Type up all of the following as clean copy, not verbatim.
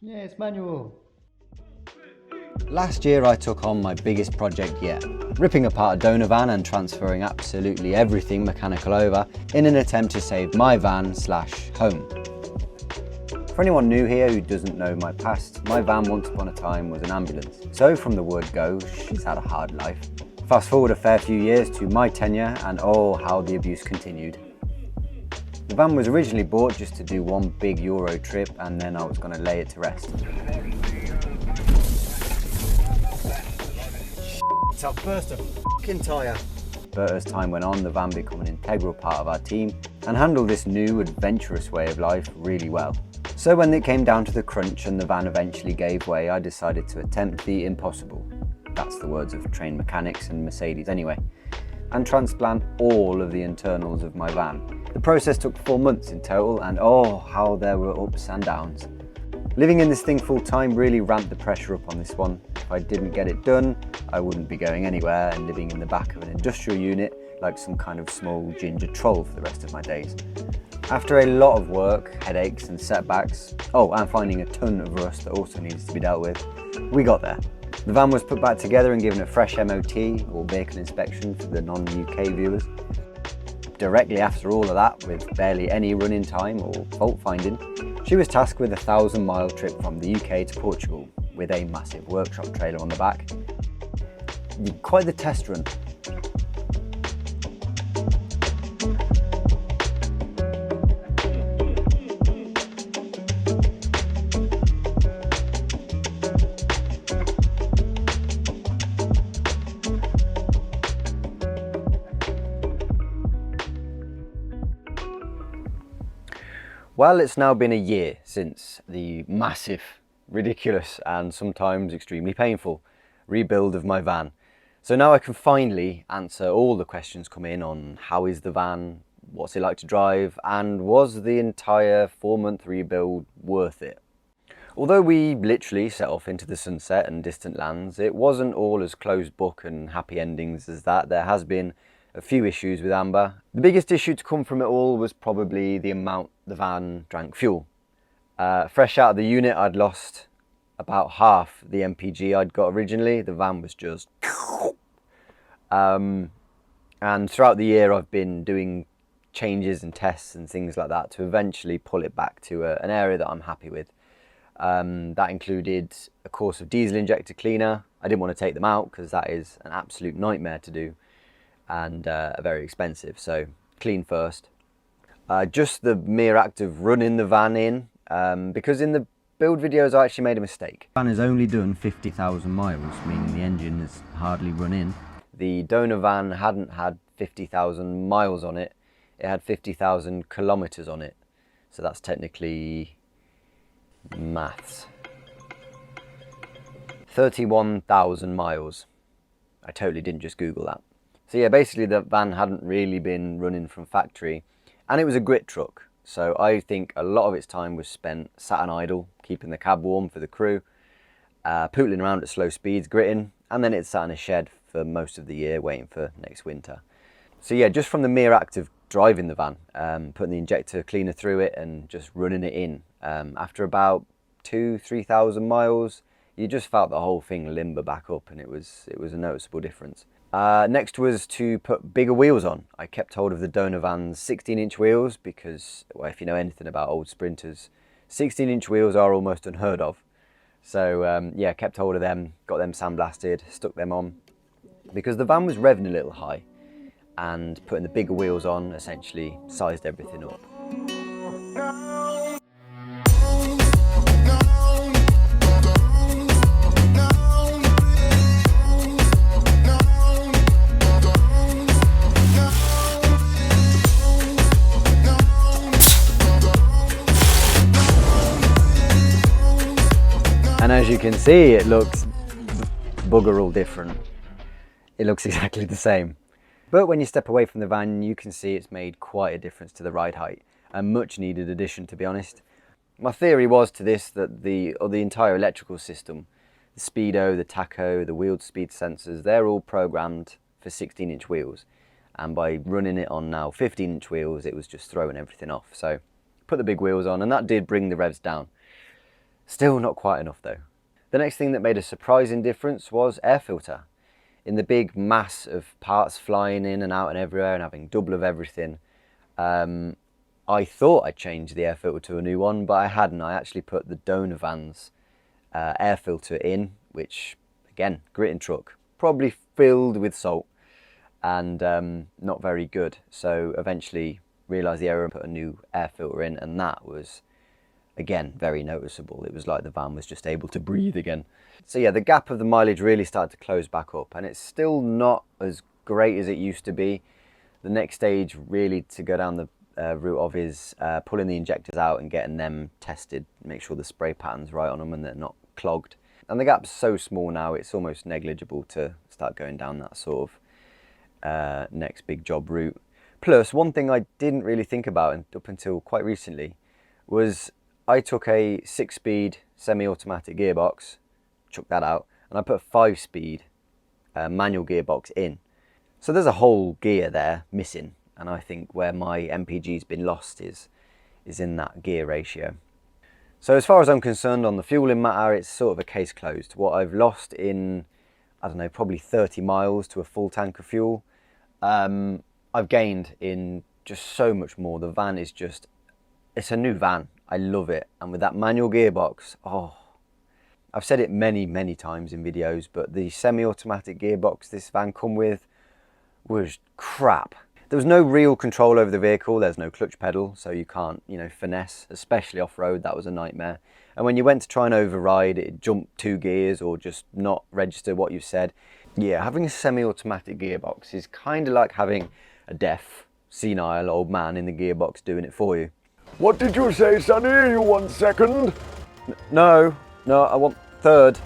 Yeah, it's manual. Last year I took on my biggest project yet, ripping apart a donor van and transferring absolutely everything mechanical over in an attempt to save my van / home. For anyone new here who doesn't know my past, my van once upon a time was an ambulance. So from the word go, she's had a hard life. Fast forward a fair few years to my tenure and oh how the abuse continued. The van was originally bought just to do one big Euro trip and then I was going to lay it to rest. It's our burst of f***ing tyre. But as time went on, the van became an integral part of our team and handled this new adventurous way of life really well. So when it came down to the crunch and the van eventually gave way, I decided to attempt the impossible. That's the words of trained mechanics and Mercedes anyway. And transplant all of the internals of my van. The process took 4 months in total and oh how there were ups and downs. Living in this thing full time really ramped the pressure up on this one. If I didn't get it done, I wouldn't be going anywhere and living in the back of an industrial unit like some kind of small ginger troll for the rest of my days. After a lot of work, headaches and setbacks, oh and finding a ton of rust that also needs to be dealt with, we got there. The van was put back together and given a fresh MOT or vehicle inspection for the non-UK viewers. Directly after all of that, with barely any running time or fault finding, she was tasked with a 1,000-mile trip from the UK to Portugal with a massive workshop trailer on the back. Quite the test run. Well, it's now been a year since the massive, ridiculous and sometimes extremely painful rebuild of my van. So now I can finally answer all the questions come in on how is the van, what's it like to drive, and was the entire 4-month rebuild worth it? Although we literally set off into the sunset and distant lands, it wasn't all as closed book and happy endings as that. There has been a few issues with Amber. The biggest issue to come from it all was probably the amount the van drank fuel. Fresh out of the unit, I'd lost about half the MPG I'd got originally. The van was just... and throughout the year I've been doing changes and tests and things like that to eventually pull it back to an area that I'm happy with. That included a course of diesel injector cleaner. I didn't want to take them out because that is an absolute nightmare to do and very expensive, so clean first. Just the mere act of running the van in, because in the build videos I actually made a mistake. The van has only done 50,000 miles, meaning the engine has hardly run in. The donor van hadn't had 50,000 miles on it, it had 50,000 kilometers on it. So that's technically maths. 31,000 miles. I totally didn't just Google that. So yeah, basically the van hadn't really been running from factory and it was a grit truck. So I think a lot of its time was spent sat on idle, keeping the cab warm for the crew, pootling around at slow speeds, gritting, and then it sat in a shed for most of the year waiting for next winter. So yeah, just from the mere act of driving the van, putting the injector cleaner through it and just running it in, after about 2,000–3,000 miles, you just felt the whole thing limber back up and it was a noticeable difference. Next was to put bigger wheels on. I kept hold of the donor van's 16-inch wheels because, well, if you know anything about old Sprinters, 16-inch wheels are almost unheard of. So yeah, kept hold of them, got them sandblasted, stuck them on because the van was revving a little high and putting the bigger wheels on essentially sized everything up. And as you can see, it looks bugger all different. It looks exactly the same. But when you step away from the van, you can see it's made quite a difference to the ride height. A much needed addition, to be honest. My theory was to this that the entire electrical system, the speedo, the tacho, the wheel speed sensors, they're all programmed for 16-inch wheels. And by running it on now 15-inch wheels, it was just throwing everything off. So put the big wheels on and that did bring the revs down. Still not quite enough though. The next thing that made a surprising difference was air filter. In the big mass of parts flying in and out and everywhere and having double of everything, I thought I'd changed the air filter to a new one, but I hadn't. I actually put the Donovan's air filter in, which, again, grit truck, probably filled with salt and not very good. So eventually realised the error and put a new air filter in, and that was, again, very noticeable. It was like the van was just able to breathe again. So yeah, the gap of the mileage really started to close back up, and it's still not as great as it used to be. The next stage really to go down the route of is pulling the injectors out and getting them tested, make sure the spray pattern's right on them and they're not clogged. And the gap's so small now, it's almost negligible to start going down that sort of next big job route. Plus, one thing I didn't really think about up until quite recently was I took a 6-speed semi-automatic gearbox, chucked that out, and I put a 5-speed manual gearbox in. So there's a whole gear there missing, and I think where my MPG's been lost is in that gear ratio. So as far as I'm concerned on the fueling matter, it's sort of a case closed. What I've lost in, I don't know, probably 30 miles to a full tank of fuel, I've gained in just so much more. The van is just, it's a new van. I love it. And with that manual gearbox, oh, I've said it many, many times in videos, but the semi-automatic gearbox this van come with was crap. There was no real control over the vehicle. There's no clutch pedal, so you can't, you know, finesse, especially off-road. That was a nightmare. And when you went to try and override, it jumped 2 gears or just not register what you said. Yeah, having a semi-automatic gearbox is kind of like having a deaf, senile old man in the gearbox doing it for you. What did you say, Sonny? You want second? No, I want third.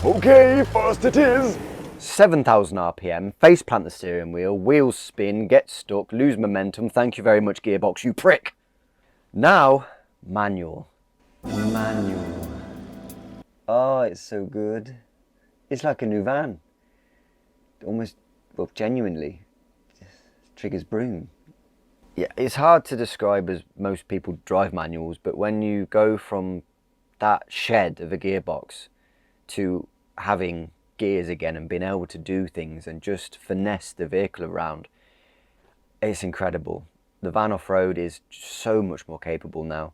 Okay, first it is. 7,000 RPM, face plant the steering wheel, wheels spin, get stuck, lose momentum. Thank you very much, gearbox, you prick. Now, manual. Manual. Oh, it's so good. It's like a new van. Almost, well, genuinely, just triggers broom. Yeah, it's hard to describe as most people drive manuals, but when you go from that shed of a gearbox to having gears again and being able to do things and just finesse the vehicle around, it's incredible. The van off-road is so much more capable now.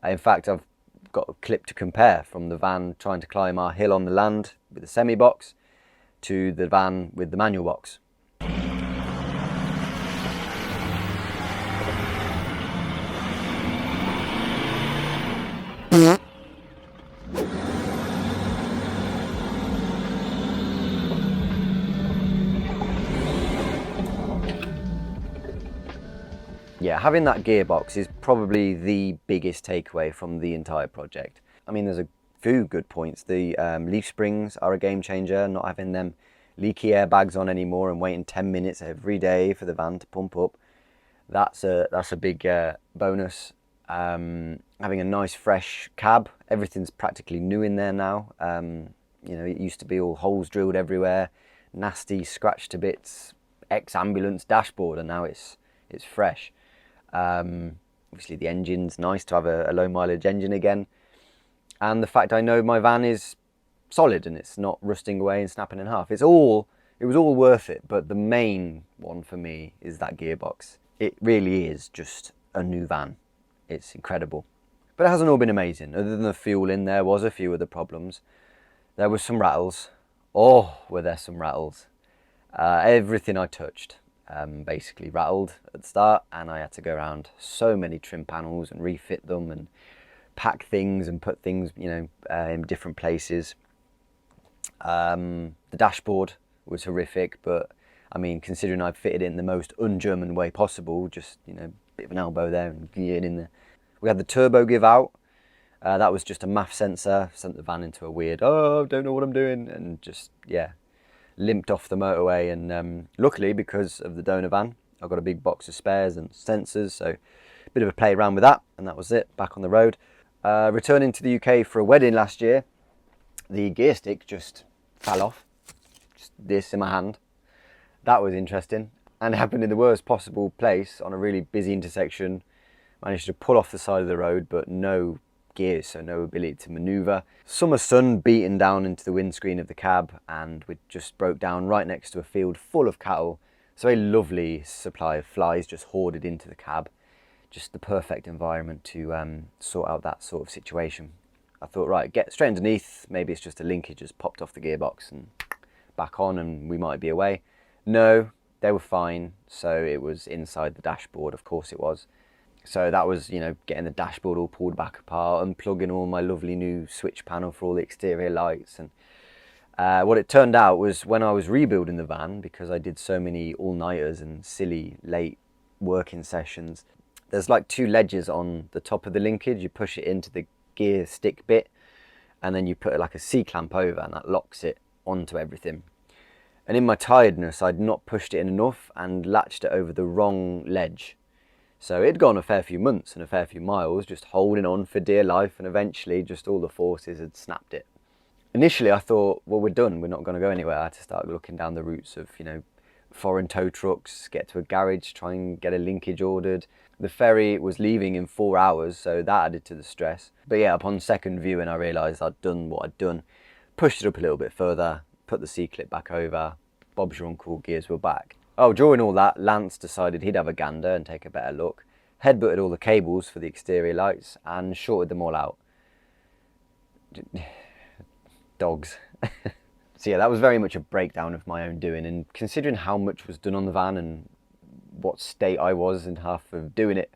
In fact, I've got a clip to compare from the van trying to climb our hill on the land with the semi-box to the van with the manual box. Yeah, having that gearbox is probably the biggest takeaway from the entire project. I mean, there's a few good points. The leaf springs are a game changer, not having them leaky airbags on anymore and waiting 10 minutes every day for the van to pump up. That's a big bonus. Having a nice fresh cab, everything's practically new in there now. You know, it used to be all holes drilled everywhere, nasty, scratched to bits, ex-ambulance dashboard, and now it's fresh. Obviously the engine's nice to have a low mileage engine again, and the fact I know my van is solid and it's not rusting away and snapping in half. It was all worth it, but the main one for me is that gearbox. It really is just a new van. It's incredible. But it hasn't all been amazing. Other than the fueling, there was a few other problems. There was some rattles. Oh, were there some rattles. Everything I touched basically rattled at the start, and I had to go around so many trim panels and refit them and pack things and put things, you know, in different places. The dashboard was horrific, but I mean, considering I've fitted it in the most un-German way possible, just, you know, bit of an elbow there and geared in there. We had the turbo give out. That was just a MAF sensor, sent the van into a weird, oh, don't know what I'm doing, and just, yeah, limped off the motorway. And luckily, because of the donor van, I got a big box of spares and sensors, so a bit of a play around with that, and that was it, back on the road. Returning to the UK for a wedding last year, the gear stick just fell off, just this in my hand. That was interesting, and it happened in the worst possible place on a really busy intersection. Managed to pull off the side of the road, but no gears, so no ability to manoeuvre. Summer sun beating down into the windscreen of the cab, and we just broke down right next to a field full of cattle. So a lovely supply of flies just hoarded into the cab. Just the perfect environment to sort out that sort of situation. I thought, right, get straight underneath, maybe it's just a linkage just popped off the gearbox and back on and we might be away. No, they were fine, so it was inside the dashboard, of course it was. So that was, you know, getting the dashboard all pulled back apart, unplugging all my lovely new switch panel for all the exterior lights. And what it turned out was when I was rebuilding the van, because I did so many all-nighters and silly late working sessions, there's like 2 ledges on the top of the linkage. You push it into the gear stick bit and then you put like a C-clamp over and that locks it onto everything. And in my tiredness, I'd not pushed it in enough and latched it over the wrong ledge. So it'd gone a fair few months and a fair few miles just holding on for dear life, and eventually just all the forces had snapped it. Initially I thought, well, we're done, we're not going to go anywhere. I had to start looking down the routes of, you know, foreign tow trucks, get to a garage, try and get a linkage ordered. The ferry was leaving in 4 hours, so that added to the stress. But yeah, upon second viewing I realised I'd done what I'd done. Pushed it up a little bit further, put the C-clip back over, Bob's your uncle, gears were back. Oh, during all that, Lance decided he'd have a gander and take a better look, headbutted all the cables for the exterior lights and shorted them all out. Dogs. So yeah, that was very much a breakdown of my own doing, and considering how much was done on the van and what state I was in half of doing it,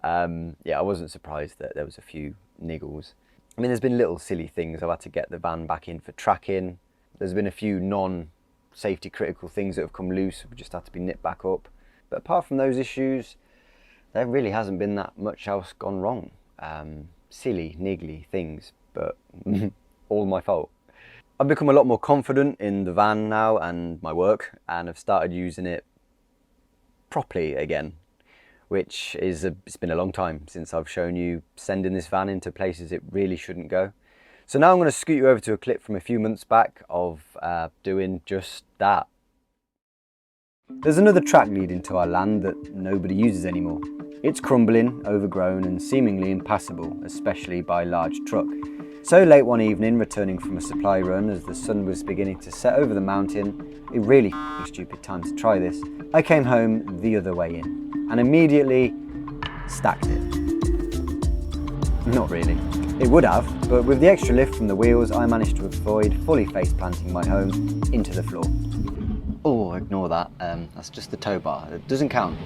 yeah, I wasn't surprised that there was a few niggles. I mean, there's been little silly things. I've had to get the van back in for tracking. There's been a few non-safety critical things that have come loose, we just had to be nipped back up. But apart from those issues, there really hasn't been that much else gone wrong. Silly, niggly things, but all my fault. I've become a lot more confident in the van now and my work, and I've started using it properly again, which is it's been a long time since I've shown you sending this van into places it really shouldn't go. So now I'm going to scoot you over to a clip from a few months back of doing just that. There's another track leading to our land that nobody uses anymore. It's crumbling, overgrown and seemingly impassable, especially by large truck. So late one evening, returning from a supply run as the sun was beginning to set over the mountain, a really stupid time to try this, I came home the other way in and immediately stacked it. Not really. It would have, but with the extra lift from the wheels, I managed to avoid fully face planting my home into the floor. Oh, ignore that. That's just the tow bar. It doesn't count.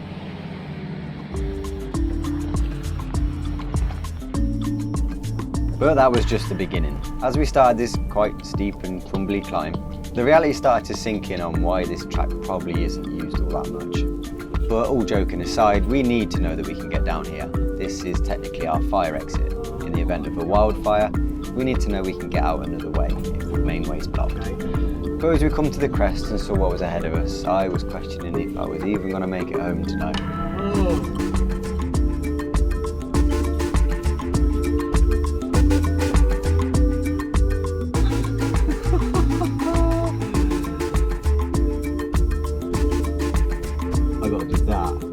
But that was just the beginning. As we started this quite steep and crumbly climb, the reality started to sink in on why this track probably isn't used all that much. But all joking aside, we need to know that we can get down here. This is technically our fire exit. In the event of a wildfire, we need to know we can get out another way if the main way is blocked. But as we come to the crest and saw what was ahead of us, I was questioning if I was even going to make it home tonight. I got to do that.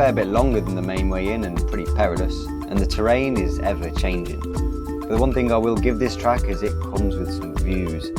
fair bit longer than the main way in and pretty perilous, and the terrain is ever changing. But the one thing I will give this track is it comes with some views.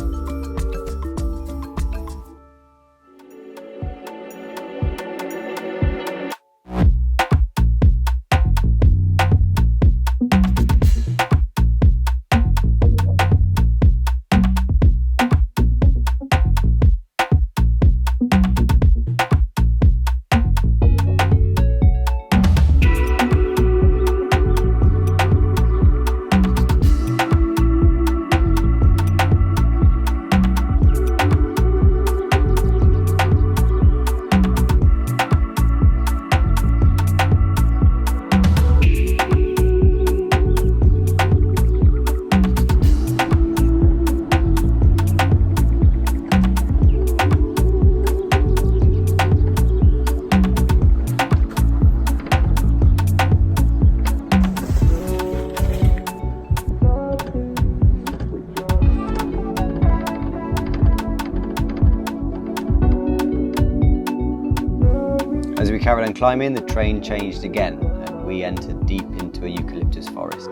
As we carried on climbing, the terrain changed again, and we entered deep into a eucalyptus forest.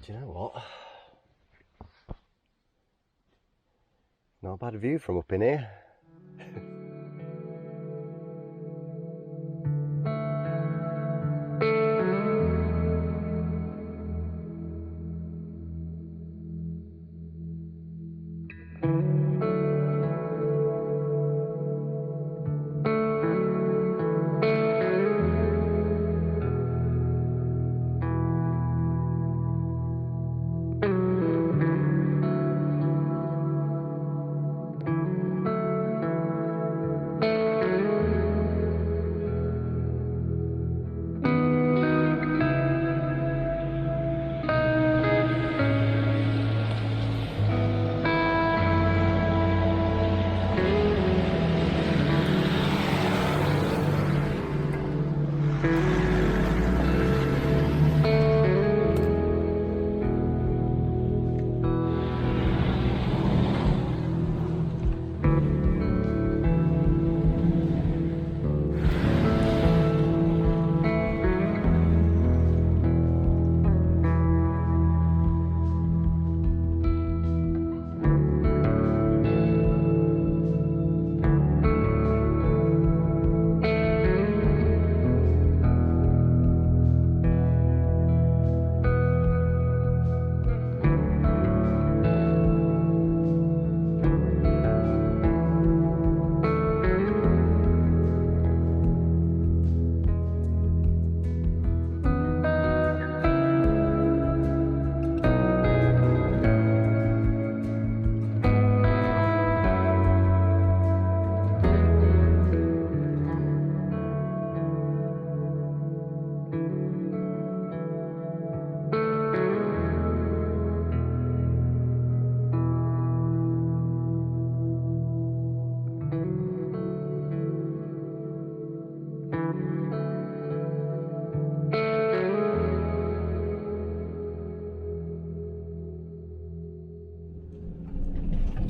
Do you know what? Not a bad view from up in here.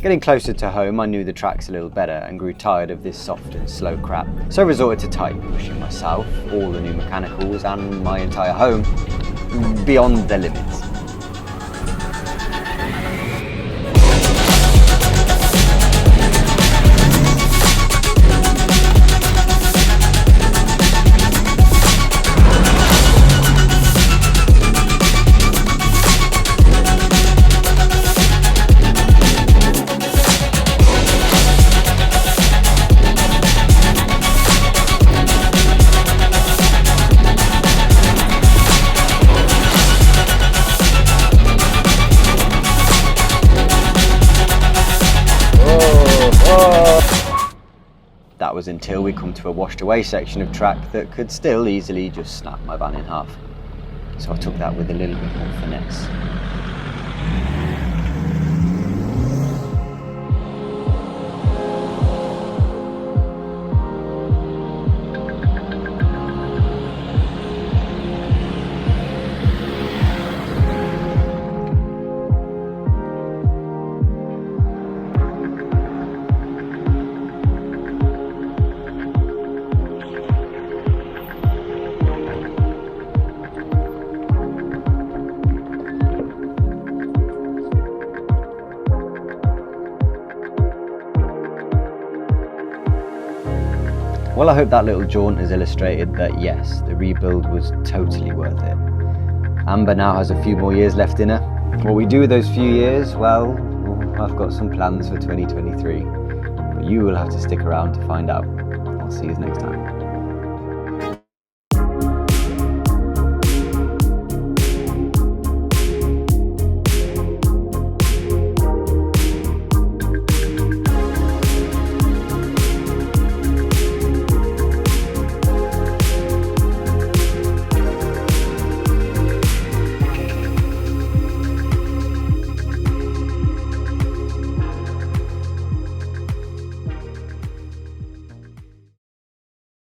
Getting closer to home, I knew the tracks a little better and grew tired of this soft and slow crap, so I resorted to tight, pushing myself, all the new mechanicals and my entire home beyond their limits. That was until we come to a washed away section of track that could still easily just snap my van in half. So I took that with a little bit more finesse. Well, I hope that little jaunt has illustrated that yes, the rebuild was totally worth it. Amber now has a few more years left in her. What we do with those few years, well, I've got some plans for 2023, but you will have to stick around to find out. I'll see you next time.